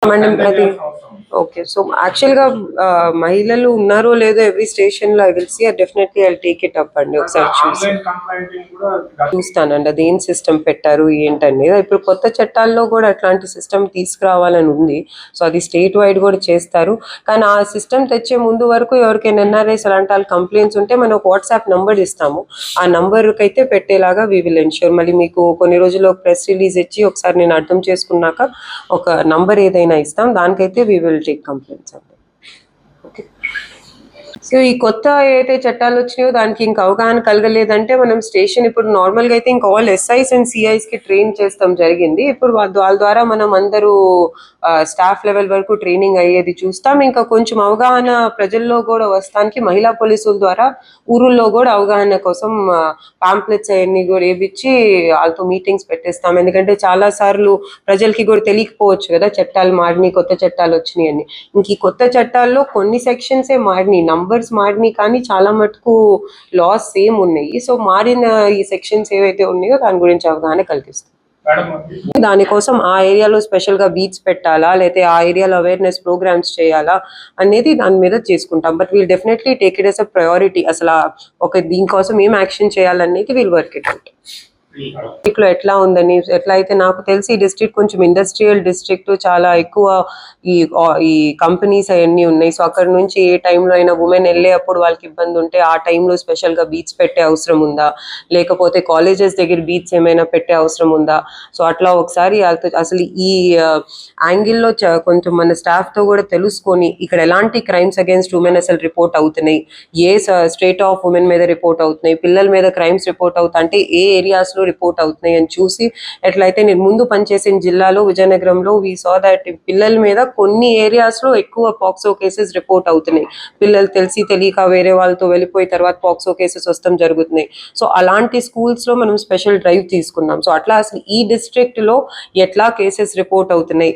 అది okay. So యాక్చువల్‌గా మహిళలు ఉన్నారో లేదో ఎవ్రీ స్టేషన్‌లో I will see definitely I will take it up అండి. ఒకసారి చూస్తానండి అది ఏం సిస్టమ్ పెట్టారు ఏంటనేది. ఇప్పుడు కొత్త చట్టాల్లో కూడా అట్లాంటి సిస్టమ్ తీసుకురావాలని ఉంది. సో అది స్టేట్ వైడ్ కూడా చేస్తారు. కానీ ఆ సిస్టమ్ తెచ్చే ముందు వరకు ఎవరికైనా ఎన్ఆర్ఐస్ అలాంటి వాళ్ళు కంప్లైంట్స్ ఉంటే మనం ఒక వాట్సాప్ నంబర్ ఇస్తాము. ఆ నంబర్కి అయితే పెట్టేలాగా వి విల్ ఎన్ష్యూర్. మళ్ళీ మీకు కొన్ని రోజుల్లో ప్రెస్ రిలీజ్ ఇచ్చి ఒకసారి నేను అర్థం చేసుకున్నాక ఒక నంబర్ ఏదైనా ఇస్తాం, దానికైతే వి విల్ టేక్ కంప్లైంట్స్ అండి. ఓకే. సో ఈ కొత్త ఏదైతే చట్టాలు వచ్చినాయో దానికి ఇంకా అవగాహన కలగలేదంటే మనం స్టేషన్ ఇప్పుడు నార్మల్గా అయితే ఇంకా ఆల్ ఎస్ఐస్ అండ్ సిఐస్ కి ట్రైన్ చేస్తాం జరిగింది. ఇప్పుడు వాళ్ళ ద్వారా మనం అందరూ స్టాఫ్ లెవెల్ వరకు ట్రైనింగ్ అయ్యేది చూస్తాం. ఇంకా కొంచెం అవగాహన ప్రజల్లో కూడా వస్తానికి మహిళా పోలీసుల ద్వారా ఊరుల్లో కూడా అవగాహన కోసం పాంప్లెట్స్ అవన్నీ కూడా వేయించి వాళ్ళతో మీటింగ్స్ పెట్టేస్తాం. ఎందుకంటే చాలా సార్లు ప్రజలకి కూడా తెలియకపోవచ్చు కదా చట్టాలు మారినాయి, కొత్త చట్టాలు వచ్చినాయి అని. ఇంక ఈ కొత్త చట్టాల్లో కొన్ని సెక్షన్సే మారినాయి, నంబర్స్ మారినాయి, కానీ చాలా మటుకు లాస్ సేమ్ ఉన్నాయి. సో మారిన ఈ సెక్షన్స్ ఏవైతే ఉన్నాయో దాని గురించి అవగాహన కల్పిస్తాం. దానికోసం ఆ ఏరియాలో స్పెషల్ గా బీట్స్ పెట్టాలా, లేకపోతే ఆ ఏరియాలో అవేర్నెస్ ప్రోగ్రామ్స్ చేయాలా అనేది దాని మీద చేసుకుంటాం. But we'll definitely take it yes a priority. అసలు ఒక దీనికోసం ఏం యాక్షన్ చేయాలనేది wheel work it out. District లో ఎట్లా ఉందని, ఎట్లా అయితే నాకు తెలిసి ఈ డిస్ట్రిక్ట్ కొంచెం ఇండస్ట్రియల్ డిస్ట్రిక్ట్, చాలా ఎక్కువ ఈ కంపెనీస్ అవన్నీ ఉన్నాయి. సో అక్కడ నుంచి ఏ టైంలో అయినా ఉమెన్ వెళ్ళేటప్పుడు వాళ్ళకి ఇబ్బంది ఉంటే ఆ టైంలో స్పెషల్ గా బీచ్ పెట్టే అవసరం ఉందా, లేకపోతే కాలేజెస్ దగ్గర బీచ్ ఏమైనా పెట్టే అవసరం ఉందా. సో అట్లా ఒకసారి అసలు ఈ యాంగిల్లో కొంచెం మన స్టాఫ్ తో కూడా తెలుసుకొని ఇక్కడ ఎలాంటి క్రైమ్స్ అగేన్స్ట్ ఉమెన్ అసలు రిపోర్ట్ అవుతున్నాయి, ఏ స్టేట్ ఆఫ్ ఉమెన్ మీద రిపోర్ట్ అవుతున్నాయి, పిల్లల మీద క్రైమ్స్ రిపోర్ట్ అవుతా అంటే ఏ ఏరియాస్ లో రిపోర్ట్ అవుతున్నాయి అని చూసి, ఎట్లయితే నేను ముందు పనిచేసిన జిల్లాలో విజయనగరంలో వి సా దట్ పిల్లల మీద కొన్ని ఏరియాస్ లో ఎక్కువ పాక్సో కేసెస్ రిపోర్ట్ అవుతున్నాయి. పిల్లలు తెలిసి తెలియక వేరే వాళ్ళతో వెళ్ళిపోయి తర్వాత పాక్సో కేసెస్ వస్తాం జరుగుతున్నాయి. సో అలాంటి స్కూల్స్ లో మనం స్పెషల్ డ్రైవ్ తీసుకున్నాం. సో అట్లా అసలు ఈ డిస్ట్రిక్ట్ లో ఎట్లా కేసెస్ రిపోర్ట్ అవుతున్నాయి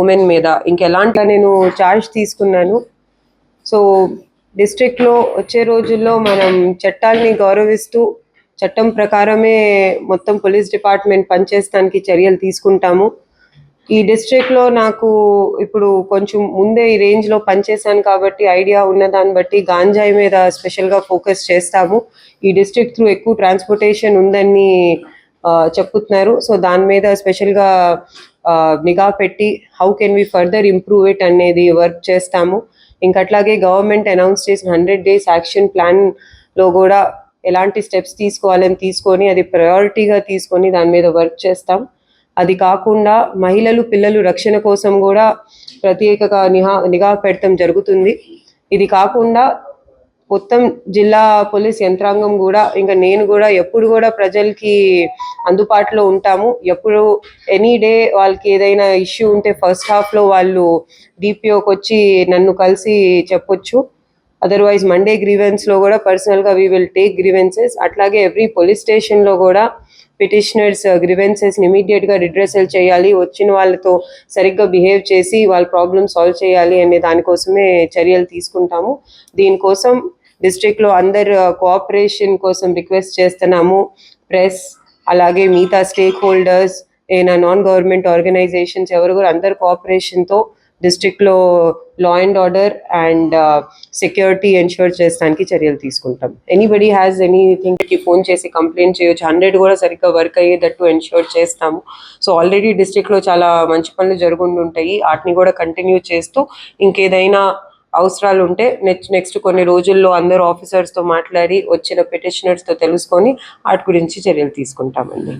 ఉమెన్ మీద, ఇంకెలాంటి నేను చార్జ్ తీసుకున్నాను. సో డిస్ట్రిక్ట్ లో వచ్చే రోజుల్లో మనం చట్టాలని గౌరవిస్తూ చట్టం ప్రకారమే మొత్తం పోలీస్ డిపార్ట్మెంట్ పనిచేయడానికి చర్యలు తీసుకుంటాము. ఈ డిస్ట్రిక్ట్ లో నాకు ఇప్పుడు కొంచెం ముందే ఈ రేంజ్ లో పనిచేశాను కాబట్టి ఐడియా ఉన్న దాన్ని బట్టి గాంజాయి మీద స్పెషల్ గా ఫోకస్ చేస్తాము. ఈ డిస్ట్రిక్ట్ త్రూ ఎక్కువ ట్రాన్స్పోర్టేషన్ ఉందని చెప్తున్నారు. సో దాని మీద స్పెషల్ గా నిఘా పెట్టి how can we further improve it అనేది వర్క్ చేస్తాము. ఇంకా అట్లాగే గవర్నమెంట్ అనౌన్స్ చేసిన 100 days యాక్షన్ ప్లాన్ లో కూడా ఎలాంటి స్టెప్స్ తీసుకోవాలని తీసుకొని అది ప్రయారిటీగా తీసుకొని దాని మీద వర్క్ చేస్తాం. అది కాకుండా మహిళలు పిల్లలు రక్షణ కోసం కూడా ప్రత్యేకంగా నిఘా పెడతాం జరుగుతుంది. ఇది కాకుండా మొత్తం జిల్లా పోలీస్ యంత్రాంగం కూడా ఇంకా నేను కూడా ఎప్పుడు కూడా ప్రజలకి అందుబాటులో ఉంటాము. ఎప్పుడు ఎనీ డే వాళ్ళకి ఏదైనా ఇష్యూ ఉంటే ఫస్ట్ హాఫ్ లో వాళ్ళు డిపిఓకి వచ్చి నన్ను కలిసి చెప్పొచ్చు. అదర్వైజ్ మండే గ్రీవెన్స్ లో కూడా పర్సనల్ గా వీ విల్ టేక్ గ్రీవెన్సెస్. అట్లాగే ఎవ్రీ పోలీస్ స్టేషన్ లో కూడా పిటిషనర్స్ గ్రీవెన్సెస్ ఇమీడియట్ గా రిడ్రెసల్ చేయాలి, వచ్చిన వాళ్ళతో సరిగ్గా బిహేవ్ చేసి వాళ్ళ ప్రాబ్లమ్ సాల్వ్ చేయాలి అనే దానికోసమే చర్యలు తీసుకుంటాము. దీనికోసం డిస్ట్రిక్ట్ లో అందరు కోఆపరేషన్ కోసం రిక్వెస్ట్ చేస్తున్నాము. ప్రెస్ అలాగే మిగతా స్టేక్ హోల్డర్స్, ఏనా నాన్ గవర్నమెంట్ ఆర్గనైజేషన్స్ ఎవరు కూడా అందరు కోఆపరేషన్ తో డిస్ట్రిక్ట్ లో law and order and security ensure చేయడానికి చర్యలు తీసుకుంటాం. ఎనీబడి హ్యాస్ ఎనీథింగ్ కి ఫోన్ చేసి కంప్లైంట్ చేయొచ్చు. 100 కూడా సరిగ్గా వర్క్ అయ్యేటట్టు ఎన్ష్యూర్ చేస్తాము. సో ఆల్రెడీ డిస్ట్రిక్ట్ లో చాలా మంచి పనులు జరుగుతుంటాయి, వాటిని కూడా కంటిన్యూ చేస్తూ ఇంకేదైనా అవసరాలు ఉంటే నెక్స్ట్ కొన్ని రోజుల్లో అందరూ ఆఫీసర్స్ తో మాట్లాడి వచ్చిన పిటిషనర్స్ తో తెలుసుకొని వాటి గురించి చర్యలు తీసుకుంటామండి.